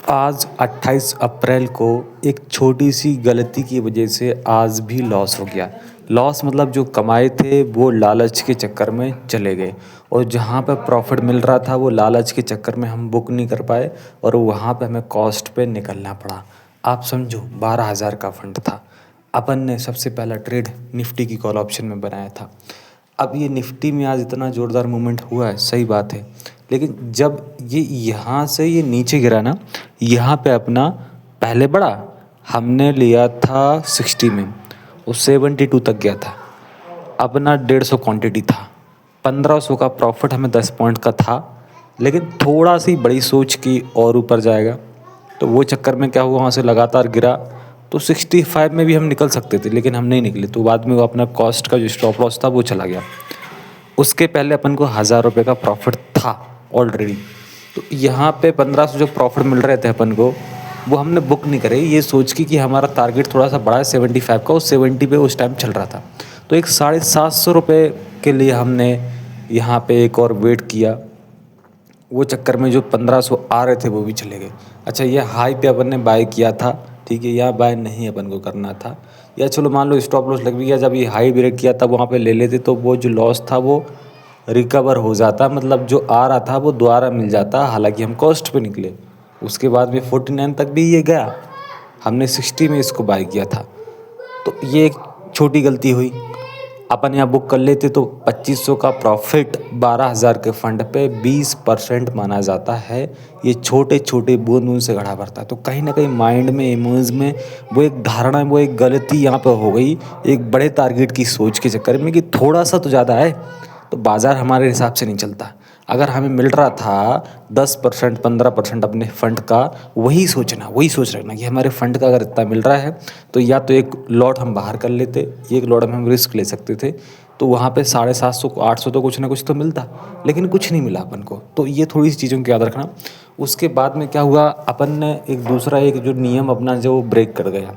आज 28 अप्रैल को एक छोटी सी गलती की वजह से आज भी लॉस हो गया। लॉस मतलब जो कमाए थे वो लालच के चक्कर में चले गए और जहाँ पे प्रॉफ़िट मिल रहा था वो लालच के चक्कर में हम बुक नहीं कर पाए और वहाँ पे हमें कॉस्ट पे निकलना पड़ा। आप समझो 12,000 का फंड था। अपन ने सबसे पहला ट्रेड निफ्टी की कॉल ऑप्शन में बनाया था। अब ये निफ्टी में आज इतना ज़ोरदार मूवमेंट हुआ है, सही बात है, लेकिन जब ये यहाँ से ये नीचे गिरा ना, यहाँ पे अपना पहले बढ़ा, हमने लिया था 60 में, वो 72 तक गया था। अपना 150 क्वांटिटी था, 1500 का प्रॉफिट हमें 10 पॉइंट का था, लेकिन थोड़ा सी बड़ी सोच की और ऊपर जाएगा, तो वो चक्कर में क्या हुआ, वहाँ से लगातार गिरा। तो 65 में भी हम निकल सकते थे, लेकिन हम नहीं निकले, तो बाद में वो अपना कॉस्ट का जो स्टॉप लॉस था वो चला गया। उसके पहले अपन को 1,000 रुपये का प्रॉफिट था ऑलरेडी। तो यहाँ पे 1500 जो प्रॉफिट मिल रहे थे अपन को, वो हमने बुक नहीं करे, ये सोच के कि हमारा टारगेट थोड़ा सा बड़ा है 75 का, उस 70 पे उस टाइम चल रहा था। तो एक 750 रुपये के लिए हमने यहाँ पे एक और वेट किया। वो चक्कर में जो 1500 आ रहे थे वो भी चले गए। अच्छा, ये हाई पे अपन ने बाय किया था, ठीक है, यहाँ बाय नहीं अपन को करना था, या चलो मान लो स्टॉप लॉस लग भी गया, जब ये हाई ब्रेक किया तब वहाँ पे ले लेते तो वो जो लॉस था वो रिकवर हो जाता, मतलब जो आ रहा था वो दोबारा मिल जाता। हालांकि हम कॉस्ट पे निकले, उसके बाद में 49 तक भी ये गया, हमने 60 में इसको बाय किया था। तो ये एक छोटी गलती हुई। अपन यहाँ बुक कर लेते तो 2500 का प्रॉफिट 12,000 के फंड पे 20% माना जाता है। ये छोटे छोटे बूंद बूंद से घड़ा भरता है। तो कहीं ना कहीं माइंड में, इमोज में वो एक धारणा, वो एक गलती यहाँ पे हो गई, एक बड़े टारगेट की सोच के चक्कर में कि थोड़ा सा तो ज़्यादा है, तो बाज़ार हमारे हिसाब से नहीं चलता। अगर हमें मिल रहा था 10% 15% अपने फ़ंड का, वही सोच रखना कि हमारे फ़ंड का अगर इतना मिल रहा है तो या तो एक लॉट हम बाहर कर लेते, एक लॉट में हम रिस्क ले सकते थे, तो वहाँ पे 750 800 तो कुछ ना कुछ तो मिलता, लेकिन कुछ नहीं मिला अपन को। तो ये थोड़ी सी चीज़ों को याद रखना। उसके बाद में क्या हुआ, अपन ने एक दूसरा एक जो नियम अपना जो ब्रेक कर गया।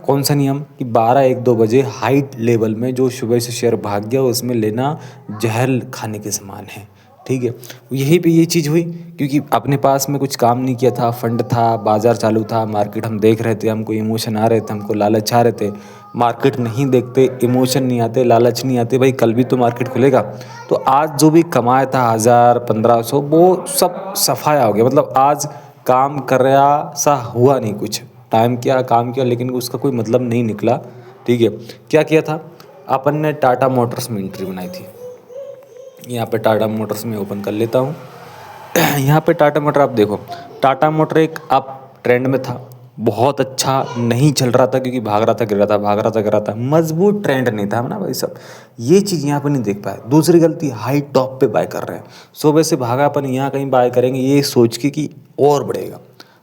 कौन सा नियम कि 12-1-2 बजे हाई लेवल में जो सुबह से शेयर भाग गया उसमें लेना जहर खाने के समान है, ठीक है। यहीं पे ये चीज़ हुई क्योंकि अपने पास में कुछ काम नहीं किया था, फंड था, बाज़ार चालू था, मार्केट हम देख रहे थे, हमको इमोशन आ रहे थे, हमको लालच आ रहे थे। मार्केट नहीं देखते, इमोशन नहीं आते, लालच नहीं आते, भाई कल भी तो मार्केट खुलेगा। तो आज जो भी कमाया था 1,000 1500 वो सब सफाया हो गया, मतलब आज काम कर रहा सा हुआ नहीं कुछ। टाइम किया, काम किया, लेकिन उसका कोई मतलब नहीं निकला, ठीक है। क्या किया था अपन ने, टाटा मोटर्स में एंट्री बनाई थी। यहाँ पे टाटा मोटर्स में ओपन कर लेता हूँ। यहाँ पे टाटा मोटर आप देखो, टाटा मोटर एक अप ट्रेंड में था, बहुत अच्छा नहीं चल रहा था क्योंकि भाग रहा था गिर रहा था, भाग रहा था गिर रहा था, मजबूत ट्रेंड नहीं था ना भाई सब। ये चीज़ यहाँ पर नहीं देख पाए। दूसरी गलती, हाई टॉप पे बाय कर रहे हैं, सुबह से भागा, अपन यहाँ कहीं बाय करेंगे ये सोच के कि और बढ़ेगा।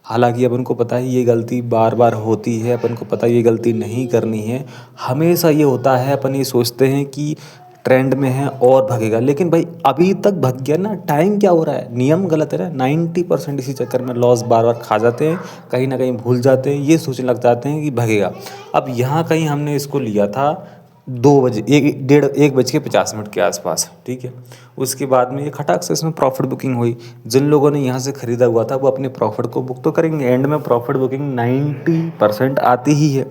हालांकि अपन को पता है ये गलती बार बार होती है, अपन को पता है ये गलती नहीं करनी है। हमेशा ये होता है, अपन ये सोचते हैं कि ट्रेंड में है और भगेगा, लेकिन भाई अभी तक भग गया ना, टाइम क्या हो रहा है, नियम गलत है ना। 90% इसी चक्कर में लॉस बार बार खा जाते हैं, कहीं ना कहीं भूल जाते हैं, ये सोचने लग जाते हैं कि भगेगा। अब यहाँ कहीं हमने इसको लिया था 2 बजे, 1:50 के आसपास, ठीक है। उसके बाद में ये खटाक से इसमें प्रॉफिट बुकिंग हुई। जिन लोगों ने यहाँ से ख़रीदा हुआ था वो अपने प्रॉफिट को बुक तो करेंगे, एंड में प्रॉफिट बुकिंग 90% आती ही है।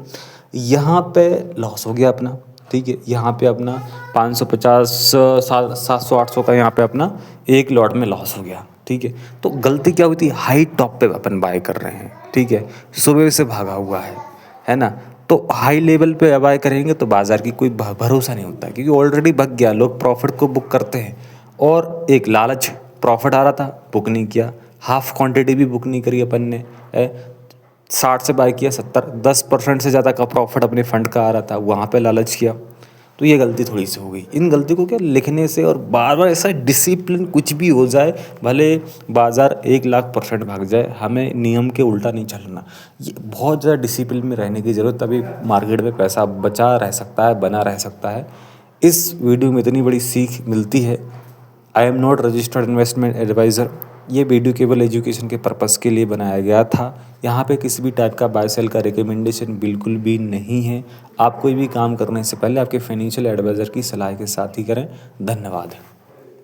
यहाँ पे लॉस हो गया अपना, ठीक है। यहाँ पे अपना 550 700 800 का यहाँ पे अपना एक लॉट में लॉस हो गया, ठीक है। तो गलती क्या हुई थी, हाई टॉप पे अपन बाय कर रहे हैं, ठीक है, सुबह से भागा हुआ है ना। तो हाई लेवल पे बाय करेंगे तो बाज़ार की कोई भरोसा नहीं होता क्योंकि ऑलरेडी भग गया, लोग प्रॉफिट को बुक करते हैं। और एक लालच, प्रॉफिट आ रहा था बुक नहीं किया, हाफ क्वांटिटी भी बुक नहीं करी अपन ने, 60 से बाय किया 70, 10% से ज़्यादा का प्रॉफिट अपने फंड का आ रहा था, वहाँ पे लालच किया। तो ये गलती थोड़ी सी हो गई। इन गलती को क्या लिखने से, और बार बार ऐसा डिसिप्लिन कुछ भी हो जाए, भले बाज़ार 1,00,000% भाग जाए, हमें नियम के उल्टा नहीं चलना। ये बहुत ज़्यादा डिसिप्लिन में रहने की ज़रूरत, तभी मार्केट में पैसा बचा रह सकता है, बना रह सकता है। इस वीडियो में इतनी बड़ी सीख मिलती है। I am not registered investment advisor. ये वीडियो केवल एजुकेशन के पर्पज़ के लिए बनाया गया था। यहाँ पे किसी भी टाइप का बाय सेल का रिकमेंडेशन बिल्कुल भी नहीं है। आप कोई भी काम करने से पहले आपके फाइनेंशियल एडवाइज़र की सलाह के साथ ही करें। धन्यवाद।